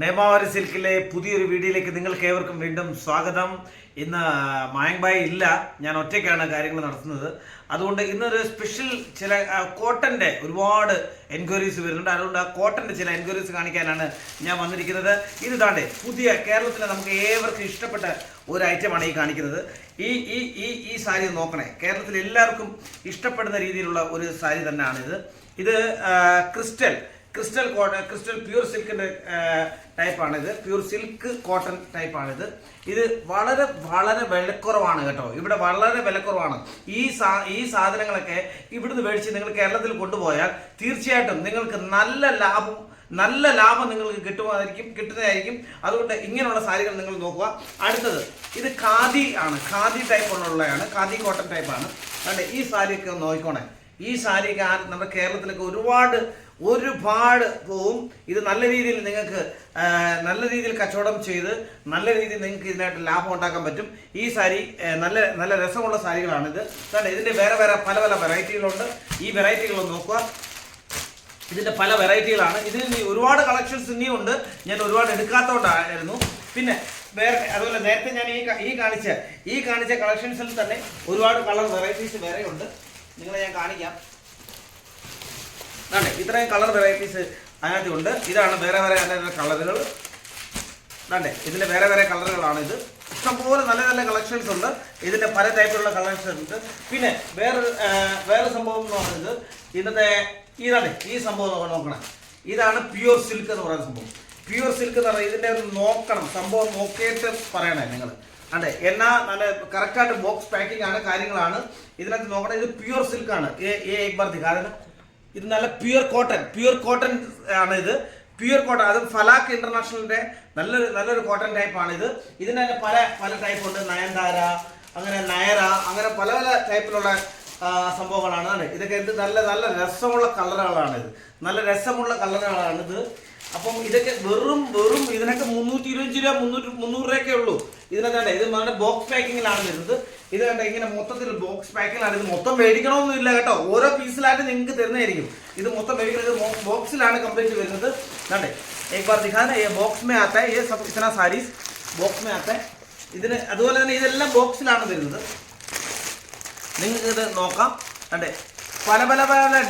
നേമാവരി സിൽക്കിലെ പുതിയൊരു വീഡിയോയിലേക്ക് നിങ്ങൾക്ക് ഏവർക്കും വീണ്ടും സ്വാഗതം. ഇന്ന് മായങ് ഭായ് ഇല്ല, ഞാൻ ഒറ്റയ്ക്കാണ് കാര്യങ്ങൾ നടത്തുന്നത്. അതുകൊണ്ട് ഇന്നൊരു സ്പെഷ്യൽ ചില കോട്ടൻ്റെ ഒരുപാട് എൻക്വയറീസ് വരുന്നുണ്ട്. അതുകൊണ്ട് ആ കോട്ടൻ്റെ ചില എൻക്വയറീസ് കാണിക്കാനാണ് ഞാൻ വന്നിരിക്കുന്നത്. ഇത് താണ്ടെ പുതിയ കേരളത്തിലെ നമുക്ക് ഏവർക്കും ഇഷ്ടപ്പെട്ട ഒരു ഐറ്റമാണ് ഈ കാണിക്കുന്നത്. ഈ ഈ ഈ ഈ സാരി നോക്കണേ, കേരളത്തിൽ എല്ലാവർക്കും ഇഷ്ടപ്പെടുന്ന രീതിയിലുള്ള ഒരു സാരി തന്നെയാണിത്. ഇത് ക്രിസ്റ്റൽ പ്യൂർ സിൽക്കിൻ്റെ ടൈപ്പാണിത്. പ്യൂർ സിൽക്ക് കോട്ടൺ ടൈപ്പാണിത്. ഇത് വളരെ വളരെ വിലക്കുറവാണ് കേട്ടോ. ഇവിടെ വളരെ വിലക്കുറവാണ്. ഈ സാധനങ്ങളൊക്കെ ഇവിടുന്ന് മേടിച്ച് നിങ്ങൾ കേരളത്തിൽ കൊണ്ടുപോയാൽ തീർച്ചയായിട്ടും നിങ്ങൾക്ക് നല്ല ലാഭം നിങ്ങൾക്ക് കിട്ടുന്നതായിരിക്കും. അതുകൊണ്ട് ഇങ്ങനെയുള്ള സാരികൾ നിങ്ങൾ നോക്കുക. അടുത്തത് ഇത് ഖാദി ആണ്. ഖാദി ടൈപ്പുള്ളതാണ്. ഖാദി കോട്ടൺ ടൈപ്പാണ്. അതെ, ഈ സാരിയൊക്കെ നോക്കിക്കോണേ. ഈ സാരിയൊക്കെ നമ്മുടെ കേരളത്തിലൊക്കെ ഒരുപാട് പോവും. ഇത് നല്ല രീതിയിൽ നിങ്ങൾക്ക് നല്ല രീതിയിൽ കച്ചവടം ചെയ്ത് നല്ല രീതിയിൽ നിങ്ങൾക്ക് ഇതിനായിട്ട് ലാഭം ഉണ്ടാക്കാൻ പറ്റും. ഈ സാരി നല്ല നല്ല രസമുള്ള സാരികളാണിത്. കാരണം ഇതിൻ്റെ വേറെ പല വെറൈറ്റികളുണ്ട്. ഈ വെറൈറ്റികളൊന്ന് നോക്കുക. ഇതിൻ്റെ പല വെറൈറ്റികളാണ്. ഇതിന് ഒരുപാട് കളക്ഷൻസ് ഇനിയും ഉണ്ട്. ഞാൻ ഒരുപാട് എടുക്കാത്തതുകൊണ്ടായിരുന്നു. പിന്നെ അതുപോലെ നേരത്തെ ഞാൻ ഈ കാണിച്ച കളക്ഷൻസിൽ തന്നെ ഒരുപാട് കളർ വെറൈറ്റീസ് വേറെ ഉണ്ട്. നിങ്ങളെ ഞാൻ കാണിക്കാം. അതെ, ഇത്രയും കളർ വെറൈറ്റീസ് അതിനകത്തുണ്ട്. ഇതാണ് വേറെ കളറുകൾ. അതെ, ഇതിൻ്റെ വേറെ കളറുകളാണ്. ഇത് ഇഷ്ടംപോലെ നല്ല കളക്ഷൻസ് ഉണ്ട്. ഇതിൻ്റെ പല ടൈപ്പിലുള്ള കളക്ഷൻസ് ഉണ്ട്. പിന്നെ വേറെ സംഭവം എന്ന് പറയുന്നത് ഈ സംഭവം നോക്കണം. ഇതാണ് പ്യൂർ സിൽക്ക് എന്ന് പറയുന്ന സംഭവം. പ്യൂർ സിൽക്ക് എന്ന് പറയുന്നത് ഇതിൻ്റെ നോക്കണം, സംഭവം നോക്കിയിട്ട് പറയണേ നിങ്ങൾ. അതെ, എന്നാ നല്ല കറക്റ്റായിട്ട് ബോക്സ് പാക്കിംഗ് ആണ്, കാര്യങ്ങളാണ്. ഇതിനകത്ത് നോക്കണം. ഇത് പ്യൂർ സിൽക്കാണ്. കാരണം ഇത് നല്ല പ്യൂർ കോട്ടൺ ആണ്. ഇത് പ്യൂർ കോട്ടൺ, അത് ഫലാക്ക് ഇന്റർനാഷണലിന്റെ നല്ലൊരു കോട്ടൺ ടൈപ്പാണ് ഇത്. ഇതിന് തന്നെ പല ടൈപ്പുണ്ട്. നയൻതാര, അങ്ങനെ നയറ, അങ്ങനെ പല ടൈപ്പിലുള്ള സംഭവങ്ങളാണ്. ഇതൊക്കെ നല്ല രസമുള്ള കളറുകളാണിത്. നല്ല രസമുള്ള കളറുകളാണിത്. അപ്പം ഇതൊക്കെ വെറും ഇതിനൊക്കെ 320 രൂപ 300 രൂപയൊക്കെ ഉള്ളൂ. ഇതിനകത്ത് ഇത് നമ്മുടെ ബോക്സ് പാക്കിങ്ങിലാണ് വരുന്നത്. ഇത് കണ്ട ഇങ്ങനെ മൊത്തത്തിൽ ബോക്സ് പാക്കിലാണ്. ഇത് മൊത്തം മേടിക്കണമെന്നും ഇല്ല കേട്ടോ. ഓരോ പീസിലായിട്ട് നിങ്ങൾക്ക് തരുന്നതായിരിക്കും. ഇത് മൊത്തം മേടിക്കുന്നത് ബോക്സിലാണ് കംപ്ലീറ്റ് വരുന്നത്. കണ്ടേ, एक बार दिखाना, ये बॉक्स में आता है. ये सब इतना सारीज बॉक्स में आता है. ഇതിന് അതുപോലെ തന്നെ ഇതെല്ലാം ബോക്സിലാണ് വരുന്നത്. നിങ്ങൾക്ക് ഇത് നോക്കാം. കണ്ടേ, പല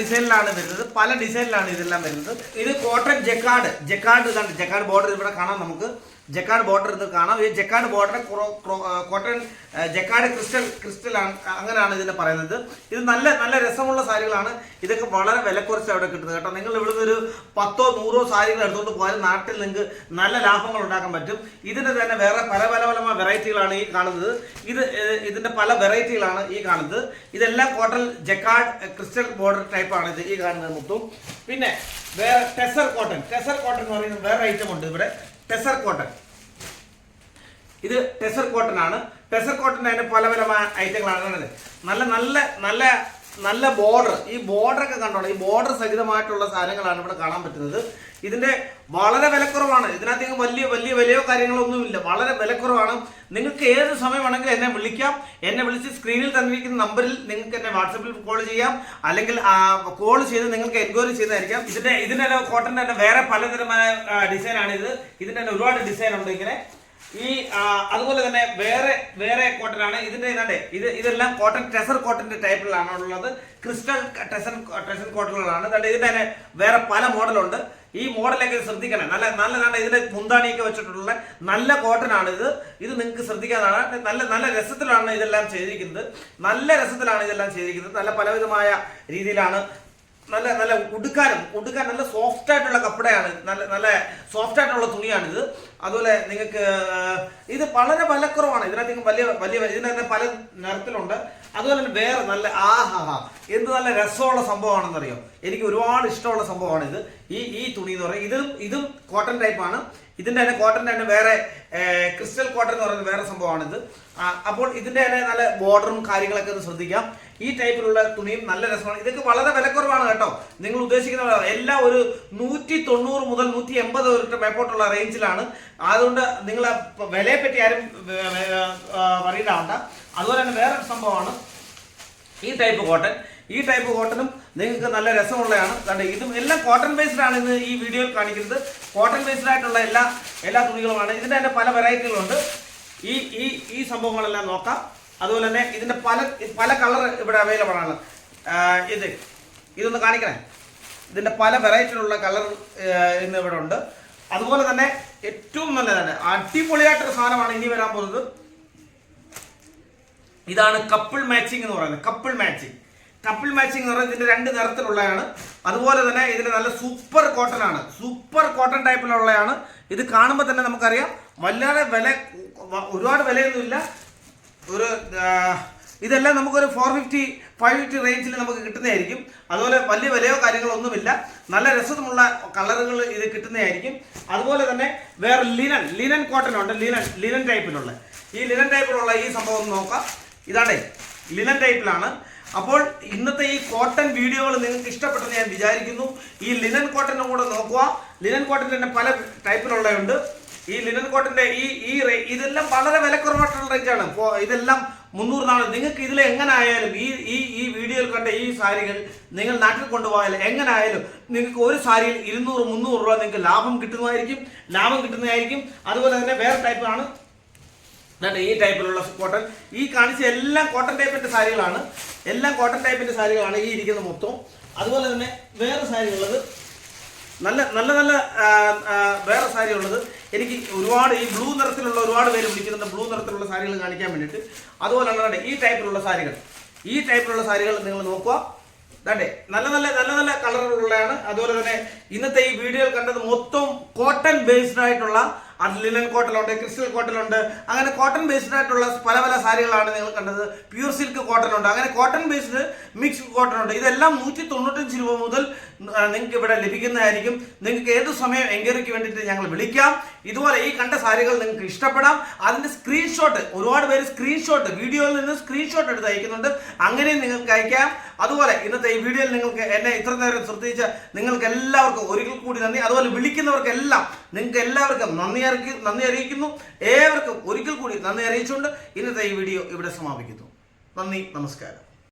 ഡിസൈനിലാണ് വരുന്നത്. പല ഡിസൈനിലാണ് ഇതെല്ലാം വരുന്നത്. ഇത് കോട്ടൺ ജക്കാർഡ് ബോർഡർ ഇവിടെ കാണാം. നമുക്ക് ജക്കാർഡ് ബോർഡർ ഇത് കാണാം. ഈ jacquard border cotton jacquard crystal ആണ്, അങ്ങനെയാണ് ഇതിനെ പറയുന്നത്. ഇത് നല്ല രസമുള്ള സാരികളാണ്. ഇതൊക്കെ വളരെ വില കുറച്ച് അവിടെ കിട്ടുന്നത് കേട്ടോ. നിങ്ങൾ ഇവിടുന്ന് ഒരു 10-100 സാരികൾ എടുത്തുകൊണ്ട് പോയാൽ നാട്ടിൽ നിങ്ങൾക്ക് നല്ല ലാഭങ്ങൾ ഉണ്ടാക്കാൻ പറ്റും. ഇതിന് തന്നെ വേറെ പല വെറൈറ്റികളാണ് ഈ കാണുന്നത്. ഇതിന്റെ പല വെറൈറ്റികളാണ് ഈ കാണുന്നത്. ഇതെല്ലാം കോട്ടൺ ജക്കാർഡ് ക്രിസ്റ്റൽ ബോർഡർ ടൈപ്പാണ് ഇത് ഈ കാണുന്നത് മൊത്തം. പിന്നെ വേറെ ടെസർ കോട്ടൺ എന്ന് പറയുന്ന വേറെ ഐറ്റം ഉണ്ട് ഇവിടെ. ഇത് ടെസർ കോട്ടൺ ആണ്. ടെസർ കോട്ടൺ അതിന് പല ഐറ്റങ്ങളാണ്. നല്ല ബോർഡർ, ഈ ബോർഡറൊക്കെ കണ്ടോണം. ഈ ബോർഡർ സഹിതമായിട്ടുള്ള സാധനങ്ങളാണ് ഇവിടെ കാണാൻ പറ്റുന്നത്. ഇതിന്റെ വളരെ വിലക്കുറവാണ്. ഇതിനകത്ത് വലിയ വിലയോ കാര്യങ്ങളൊന്നുമില്ല. വളരെ വിലക്കുറവാണ്. നിങ്ങൾക്ക് ഏത് സമയം വേണമെങ്കിലും എന്നെ വിളിക്കാം. എന്നെ വിളിച്ച് സ്ക്രീനിൽ തന്നിരിക്കുന്ന നമ്പറിൽ നിങ്ങൾക്ക് എന്നെ വാട്സപ്പിൽ കോൾ ചെയ്യാം. അല്ലെങ്കിൽ കോൾ ചെയ്ത് നിങ്ങൾക്ക് എൻക്വയറി ചെയ്തായിരിക്കാം. ഇതിന്റെ കോട്ടന്റെ തന്നെ വേറെ പലതരമായ ഡിസൈനാണ് ഇത്. ഇതിന്റെ തന്നെ ഒരുപാട് ഡിസൈൻ ഉണ്ട് ഇങ്ങനെ. അതുപോലെ തന്നെ വേറെ കോട്ടൺ ആണ്. ഇതെല്ലാം കോട്ടൺ ടെസർ കോട്ടന്റെ ടൈപ്പിലാണ് ഉള്ളത്. ക്രിസ്റ്റൽ ടെസർ കോട്ടണുകളാണ്. ഇതിന്റെ തന്നെ വേറെ പല മോഡലുണ്ട്. ഈ മോഡലൊക്കെ ശ്രദ്ധിക്കണം. നല്ല ഇതിന്റെ മുന്താണിയൊക്കെ വെച്ചിട്ടുള്ള നല്ല കോട്ടൺ ആണ് ഇത്. ഇത് നിങ്ങൾക്ക് ശ്രദ്ധിക്കാനാണ്. നല്ല രസത്തിലാണ് ഇതെല്ലാം ചെയ്തിരിക്കുന്നത്. നല്ല പലവിധമായ രീതിയിലാണ്. നല്ല ഉടുക്കാൻ നല്ല സോഫ്റ്റ് ആയിട്ടുള്ള കപ്പടയാണ്. നല്ല സോഫ്റ്റ് ആയിട്ടുള്ള തുണിയാണിത്. അതുപോലെ നിങ്ങൾക്ക് ഇത് വളരെ വിലക്കുറവാണ്. ഇതിനകത്ത് ഇതിന് തന്നെ പല നിറത്തിലുണ്ട്. അതുപോലെ തന്നെ വേറെ എന്ത് നല്ല രസമുള്ള സംഭവമാണെന്നറിയോ. എനിക്ക് ഒരുപാട് ഇഷ്ടമുള്ള സംഭവമാണ് ഇത്. ഈ തുണി എന്ന് പറയുന്നത് ഇതും കോട്ടൺ ടൈപ്പാണ്. ഇതിന്റെ തന്നെ കോട്ടന്റെ തന്നെ വേറെ ക്രിസ്റ്റൽ കോട്ടൺ എന്ന് പറയുന്നത് വേറെ സംഭവമാണിത്. അപ്പോൾ ഇതിന്റെ തന്നെ നല്ല ബോർഡറും കാര്യങ്ങളൊക്കെ ഒന്ന് ശ്രദ്ധിക്കാം. ഈ ടൈപ്പിലുള്ള തുണിയും നല്ല രസമാണ്. ഇതൊക്കെ വളരെ വിലക്കുറവാണ് കേട്ടോ. നിങ്ങൾ ഉദ്ദേശിക്കുന്ന എല്ലാം ഒരു 190 മുതൽ 180 മേപ്പോട്ടുള്ള റേഞ്ചിലാണ്. അതുകൊണ്ട് നിങ്ങൾ വിലയെ പറ്റി ആരും വറീഡാവണ്ട. അതുപോലെ തന്നെ വേറൊരു സംഭവമാണ് ഈ ടൈപ്പ് കോട്ടൺ. ഈ ടൈപ്പ് കോട്ടനും നിങ്ങൾക്ക് നല്ല രസമുള്ളതാണ്. കണ്ടേ ഇതും എല്ലാം കോട്ടൺ ബേസ്ഡ് ആണ് ഇന്ന് ഈ വീഡിയോയിൽ കാണിക്കുന്നത്. കോട്ടൺ ബേസ്ഡ് ആയിട്ടുള്ള എല്ലാ തുണികളുമാണ്. ഇതിൻ്റെ തന്നെ പല വെറൈറ്റികളുണ്ട്. ഈ സംഭവങ്ങളെല്ലാം നോക്കാം. അതുപോലെ തന്നെ ഇതിൻ്റെ പല കളർ ഇവിടെ അവൈലബിൾ ആണ്. ഇതൊന്ന് കാണിക്കണേ. ഇതിൻ്റെ പല വെറൈറ്റിയിലുള്ള കളർ ഇന്ന് ഇവിടെ ഉണ്ട്. അതുപോലെ തന്നെ ഏറ്റവും നല്ലതാണ്, അടിപൊളിയായിട്ടൊരു സാധനമാണ് ഇനി വരാൻ പോകുന്നത്. ഇതാണ് കപ്പിൾ മാച്ചിങ് എന്ന് പറയുന്നത്. കപ്പിൾ മാച്ചിങ് എന്ന് പറയുന്നത് ഇതിന്റെ 2 നിറത്തിലുള്ളതാണ്. അതുപോലെ തന്നെ ഇതിന് നല്ല സൂപ്പർ കോട്ടൺ ആണ്. സൂപ്പർ കോട്ടൺ ടൈപ്പിലുള്ളതാണ്. ഇത് കാണുമ്പോൾ തന്നെ നമുക്കറിയാം വല്ലാതെ ഒരുപാട് വിലയൊന്നുമില്ല. ഇതെല്ലാം നമുക്കൊരു 450-550 റേഞ്ചിൽ നമുക്ക് കിട്ടുന്നതായിരിക്കും. അതുപോലെ വലിയ വിലയോ കാര്യങ്ങളോ ഒന്നുമില്ല. നല്ല രസമുള്ള കളറുകൾ ഇത് കിട്ടുന്നതായിരിക്കും. അതുപോലെ തന്നെ വേറെ ലിനൻ കോട്ടൺ ഉണ്ട്. ലിനൻ ടൈപ്പിലുള്ള ഈ സംഭവം ഒന്ന് നോക്കാം. ഇതാണേ ലിനൻ ടൈപ്പിലാണ്. അപ്പോൾ ഇന്നത്തെ ഈ കോട്ടൺ വീഡിയോകൾ നിങ്ങൾക്ക് ഇഷ്ടപ്പെട്ടെന്ന് ഞാൻ വിചാരിക്കുന്നു. ഈ ലിനൻ കോട്ടനും കൂടെ നോക്കുക. ലിനൻ കോട്ടൺ തന്നെ പല ടൈപ്പിലുള്ളതുണ്ട്. ഈ ലിനൻ കോട്ടന്റെ ഇതെല്ലാം വളരെ വിലക്കുറവായിട്ടുള്ള റേഞ്ചാണ്. ഇതെല്ലാം 300 നിങ്ങൾക്ക് ഇതിൽ എങ്ങനെ ആയാലും ഈ വീഡിയോയിൽ കണ്ട ഈ സാരികൾ നിങ്ങൾ നാട്ടിൽ കൊണ്ടുപോയാൽ എങ്ങനെ ആയാലും നിങ്ങൾക്ക് ഒരു സാരിയിൽ 200-300 രൂപ നിങ്ങൾക്ക് ലാഭം കിട്ടുന്നതായിരിക്കും. അതുപോലെ തന്നെ വേറെ ടൈപ്പാണ് ഈ ടൈപ്പിലുള്ള കോട്ടൺ. ഈ കാണിച്ച എല്ലാം കോട്ടൺ ടൈപ്പിന്റെ സാരികളാണ്. ഈ ഇരിക്കുന്ന മൊത്തം. അതുപോലെ തന്നെ വേറെ സാരികളുള്ളത് നല്ല വേറെ സാരി ഉള്ളത് എനിക്ക് ഒരുപാട് ഈ ബ്ലൂ നിറത്തിലുള്ള ഒരുപാട് പേര് വിളിക്കുന്നുണ്ട് ബ്ലൂ നിറത്തിലുള്ള സാരികൾ കാണിക്കാൻ വേണ്ടിയിട്ട്. അതുപോലെ ഈ ടൈപ്പിലുള്ള സാരികൾ നിങ്ങൾ നോക്കുക. അതെ നല്ല കളറുകളാണ്. അതുപോലെ തന്നെ ഇന്നത്തെ ഈ വീഡിയോയിൽ കണ്ടത് മൊത്തം കോട്ടൺ ബേസ്ഡ് ആയിട്ടുള്ള ലിനൻ കോട്ടനുണ്ട്, ക്രിസ്റ്റൽ കോട്ടനുണ്ട്. അങ്ങനെ കോട്ടൺ ബേസ്ഡ് ആയിട്ടുള്ള പല സാരികളാണ് നിങ്ങൾ കണ്ടത്. പ്യൂർ സിൽക്ക് കോട്ടൺ ഉണ്ട്. അങ്ങനെ കോട്ടൺ ബേസ്ഡ് മിക്സ്ഡ് കോട്ടൺ ഉണ്ട്. ഇതെല്ലാം 195 രൂപ മുതൽ നിങ്ങൾക്ക് ഇവിടെ ലഭിക്കുന്നതായിരിക്കും. നിങ്ങൾക്ക് ഏത് സമയം എൻക്വയറിക്ക് വേണ്ടിയിട്ട് ഞങ്ങൾ വിളിക്കാം. ഇതുപോലെ ഈ കണ്ട സാരികൾ നിങ്ങൾക്ക് ഇഷ്ടപ്പെടാം. അതിന്റെ സ്ക്രീൻഷോട്ട് ഒരുപാട് പേര് വീഡിയോയിൽ നിന്ന് സ്ക്രീൻഷോട്ട് എടുത്ത് അയക്കുന്നുണ്ട്. അങ്ങനെയും നിങ്ങൾക്ക് അയക്കാം. അതുപോലെ ഇന്നത്തെ ഈ വീഡിയോയിൽ നിങ്ങൾക്ക് എന്നെ ഇത്ര നേരം ശ്രദ്ധിച്ച നിങ്ങൾക്ക് എല്ലാവർക്കും ഒരിക്കൽ കൂടി നന്ദി. അതുപോലെ വിളിക്കുന്നവർക്കെല്ലാം നിങ്ങൾക്ക് എല്ലാവർക്കും നന്ദി അറിയിക്കുന്നു. ഏവർക്കും ഒരിക്കൽ കൂടി നന്ദി അറിയിച്ചുകൊണ്ട് ഇന്നത്തെ ഈ വീഡിയോ ഇവിടെ സമാപിക്കുന്നു. നന്ദി, നമസ്കാരം.